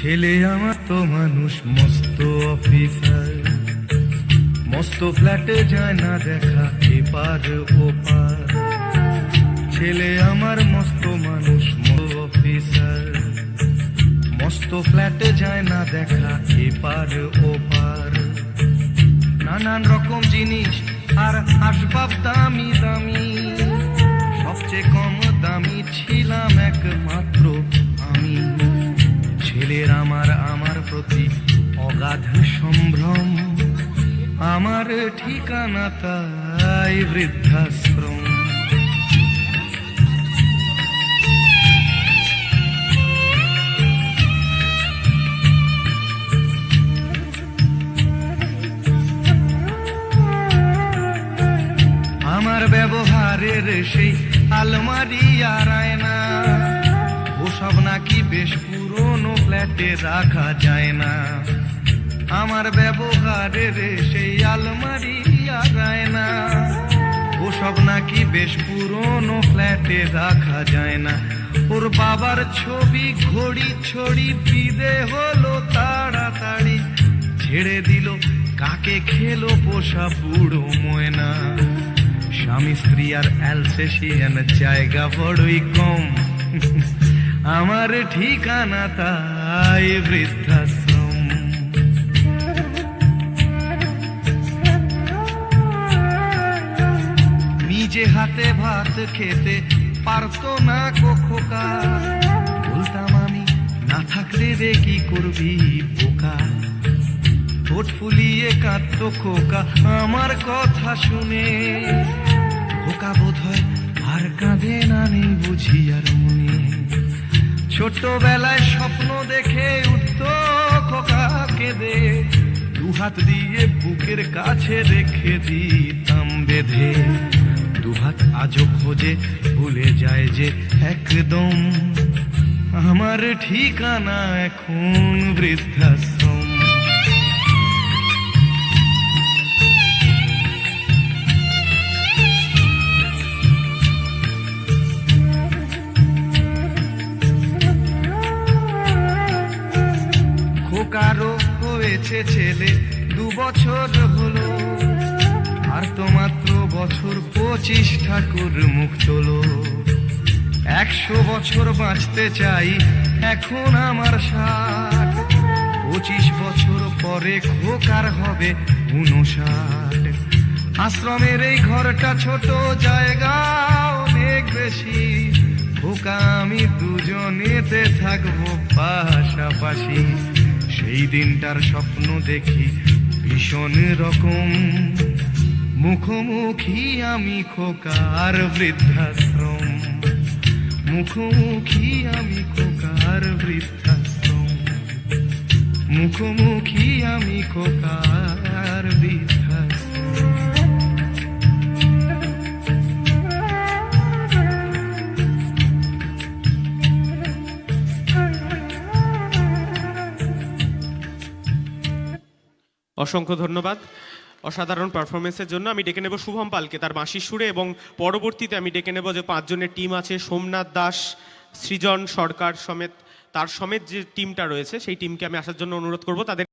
ছেলে আমার তো মানুষ মস্ত অফিসার, মস্ত ফ্ল্যাটে যায় না দেখা এপার ওপার। ছেলে আমার মস্ত মানুষ মস্ত অফিসার, মস্ত ফ্ল্যাটে যায় না দেখা এপার ওপার। নানান রকম জিনিস আর আসবাব দামি দামি, সবচেয়ে কম দামি ছিলাম একমাত্র আমি। ছেলের আমার প্রতি অগাধ সম্ভ্রম, আমার ঠিকানা তাই বৃদ্ধাশ্রম। আমার ব্যবহারের সেই আলমারি আর আয়না, ওসব নাকি বেশ পুরনো ফ্ল্যাটে রাখা যায় না। আমার ব্যবহারের সেই আলমারি আর আয়না, ওসব নাকি বেশ পুরনো ফ্ল্যাটে রাখা যায় না। ওর বাবার ছবি ঘড়ি ছড়ি বিদে হলো তাড়াতাড়ি, ছেড়ে দিল কাকে খেলো পোষা বুড়ো ময়না। স্বামী স্ত্রী আর অ্যালসেশিয়ান জায়গা বড়ই কম, আমার ঠিকানা তাই বৃদ্ধাশ্রম। নিজে হাতে ভাত খেতে পারতো না খোকা, বলতাম আমি না থাকলে রে কি করবি বোকা। ঠোঁট ফুলিয়ে কাঁদতো খোকা আমার কথা শুনে, খোকা বোধ হয় আর কাঁদে না নেই বুঝি আর মনে। ছোটবেলায় স্বপ্ন দেখে উঠতো খোকা কেঁদে, দুহাত দিয়ে বুকের কাছে রেখে দিতাম বেঁধে। দুহাত আজও খোঁজে ভুলে যায় যে একদম, আমার ঠিকানা এখন বৃদ্ধাশ্রম। কারো হয়েছে ছেলে 2 বছর হলো, আর তো মাত্র বছর 25 ঠাকুর মুখ তোলো। 100 বছর বাঁচতে চাই এখন আমার 60, 25 বছর পরে খোকার হবে 59। আশ্রমের এই ঘরটা ছোট, জায়গা অনেক বেশি, খোকা আমি দুজনেতে থাকবো পাশাপাশি। সেই দিনটার স্বপ্ন দেখি ভীষণ রকম, মুখোমুখি আমি খোকার বৃদ্ধাশ্রম। মুখোমুখি আমি খোকার বৃদ্ধাশ্রম, মুখোমুখি আমি খোকার বৃদ্ধাশ্রম। অসংখ্য ধন্যবাদ অসাধারণ পারফরমেন্সের জন্য। আমি ডেকে নেব শুভম পালকে তার বাঁশির সুরে, এবং পরবর্তীতে আমি ডেকে নেব যে 5 জনের টিম আছে, সোমনাথ দাস, সৃজন সরকার সমেত, তার সমেত যে টিমটা রয়েছে সেই টিমকে আমি আসার জন্য অনুরোধ করব। তাদের